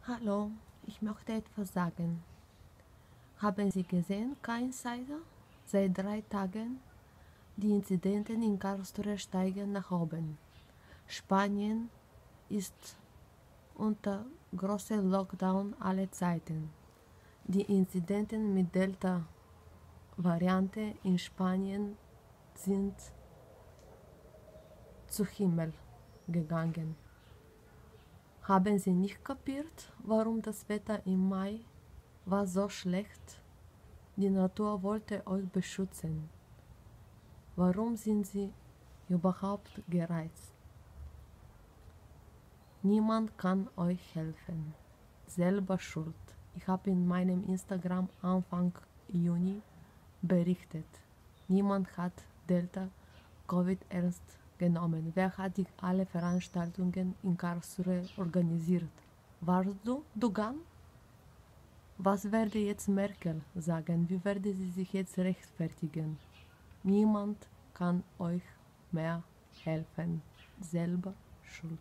Hallo, ich möchte etwas sagen. Haben Sie gesehen, kein Insider? Seit 3 Tagen die Inzidenzen in Karlsruhe steigen nach oben. Spanien ist unter großem Lockdown aller Zeiten. Die Inzidenzen mit Delta-Variante in Spanien sind zu Himmel gegangen. Haben Sie nicht kapiert, warum das Wetter im Mai war so schlecht? Die Natur wollte euch beschützen. Warum sind Sie überhaupt gereizt? Niemand kann euch helfen. Selber schuld. Ich habe in meinem Instagram Anfang Juni berichtet. Niemand hat Delta Covid ernst genommen. Wer hat die alle Veranstaltungen in Karlsruhe organisiert? Warst du, Dugan? Was werde jetzt Merkel sagen? Wie werde sie sich jetzt rechtfertigen? Niemand kann euch mehr helfen. Selber schuld.